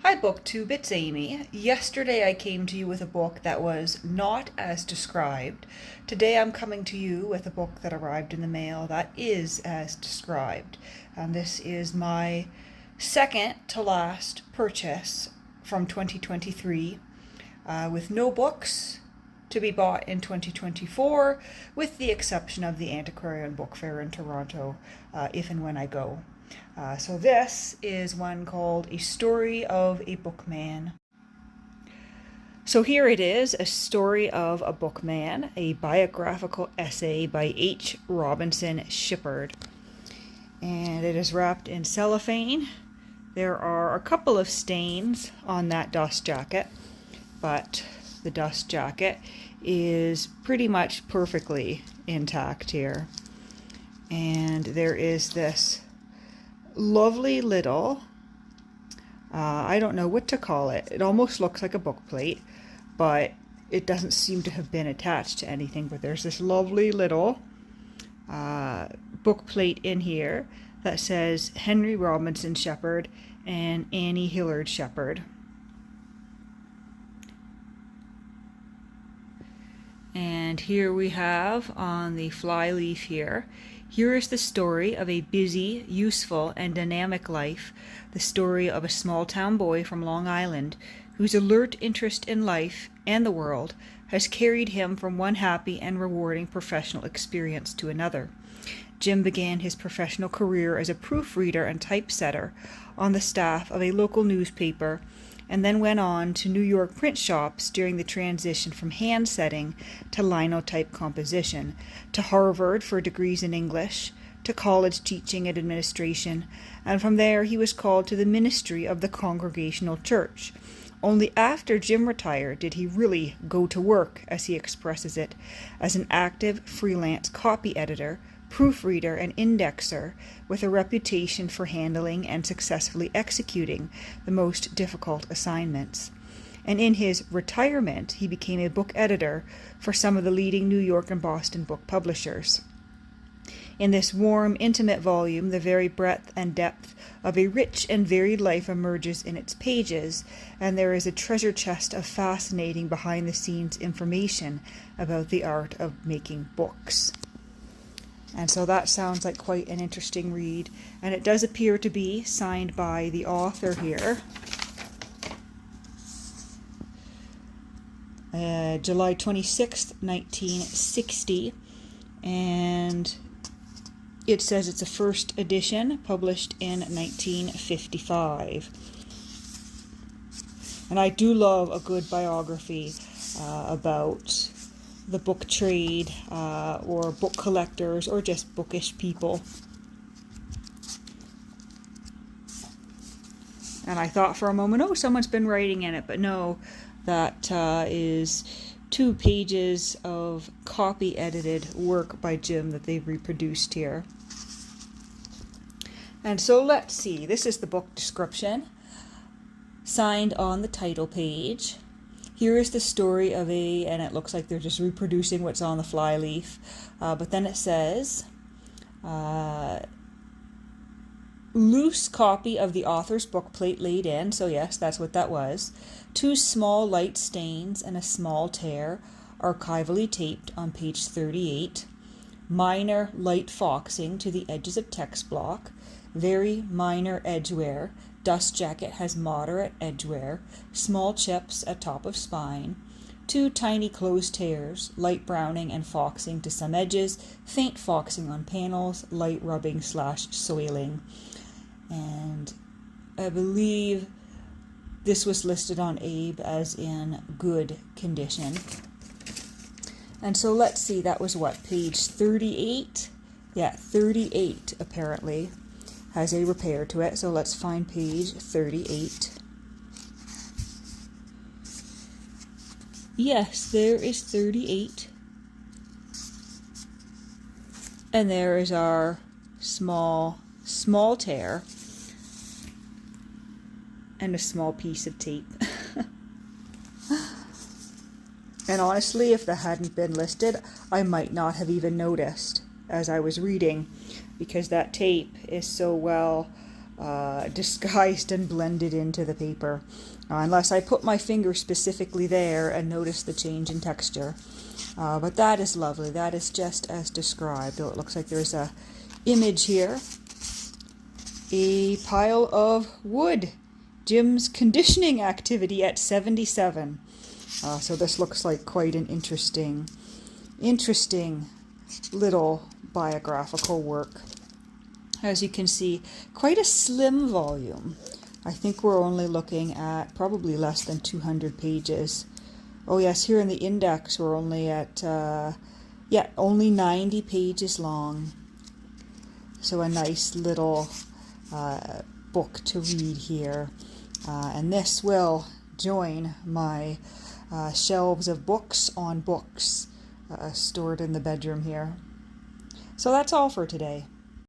Hi BookTube, it's Amy. Yesterday I came to you with a book that was not as described. Today I'm coming to you with a book that arrived in the mail that is as described. And this is my second to last purchase from 2023 with no books to be bought in 2024 with the exception of the Antiquarian Book Fair in Toronto if and when I go. So this is one called A Story of a Bookman. So here it is, A Story of a Bookman, a biographical essay by H. Robinson Shippard. And it is wrapped in cellophane. There are a couple of stains on that dust jacket, but the dust jacket is pretty much perfectly intact here. And there is this lovely little, I don't know what to call it. It almost looks like a book plate, but it doesn't seem to have been attached to anything. But there's this lovely little book plate in here that says Henry Robinson Shippard and Annie Hillard Shippard. And here we have on the flyleaf here, here is the story of a busy, useful, and dynamic life, the story of a small-town boy from Long Island whose alert interest in life and the world has carried him from one happy and rewarding professional experience to another. Jim began his professional career as a proofreader and typesetter on the staff of a local newspaper, and then went on to New York print shops during the transition from hand setting to linotype composition, to Harvard for degrees in English, to college teaching and administration, and from there he was called to the ministry of the Congregational Church. Only after Jim retired did he really go to work, as he expresses it, as an active freelance copy editor, proofreader, and indexer with a reputation for handling and successfully executing the most difficult assignments. And in his retirement, he became a book editor for some of the leading New York and Boston book publishers. In this warm, intimate volume, the very breadth and depth of a rich and varied life emerges in its pages, and there is a treasure chest of fascinating behind-the-scenes information about the art of making books. And so that sounds like quite an interesting read. And it does appear to be signed by the author here. July 26th, 1960. And it says it's a first edition, published in 1955. And I do love a good biography about the book trade or book collectors or just bookish people. And I thought for a moment, oh, someone's been writing in it, but no, that is 2 pages of copy edited work by Jim that they've reproduced here. And so let's see, this is the book description signed on the title page. Here is the story of and it looks like they're just reproducing what's on the flyleaf, but then it says, loose copy of the author's book plate laid in, so yes, that's what that was. 2 small light stains and a small tear, archivally taped on page 38. Minor light foxing to the edges of text block. Very minor edge wear. Dust jacket has moderate edge wear, small chips at top of spine, 2 tiny closed tears, light browning and foxing to some edges, faint foxing on panels, light rubbing / soiling. And I believe this was listed on Abe as in good condition. And so let's see, that was what, page 38? Yeah, 38 apparently has a repair to it, so let's find page 38. Yes, there is 38. And there is our small tear and a small piece of tape. And honestly, if that hadn't been listed, I might not have even noticed as I was reading, because that tape is so well disguised and blended into the paper, unless I put my finger specifically there and notice the change in texture. But that is lovely. That is just as described. Oh, it looks like there's a image here. A pile of wood. Jim's conditioning activity at 77. So this looks like quite an interesting little biographical work. As you can see, quite a slim volume. I think we're only looking at probably less than 200 pages. Oh yes, here in the index we're only at, only 90 pages long. So a nice little book to read here. And this will join my shelves of books on books stored in the bedroom here. So that's all for today.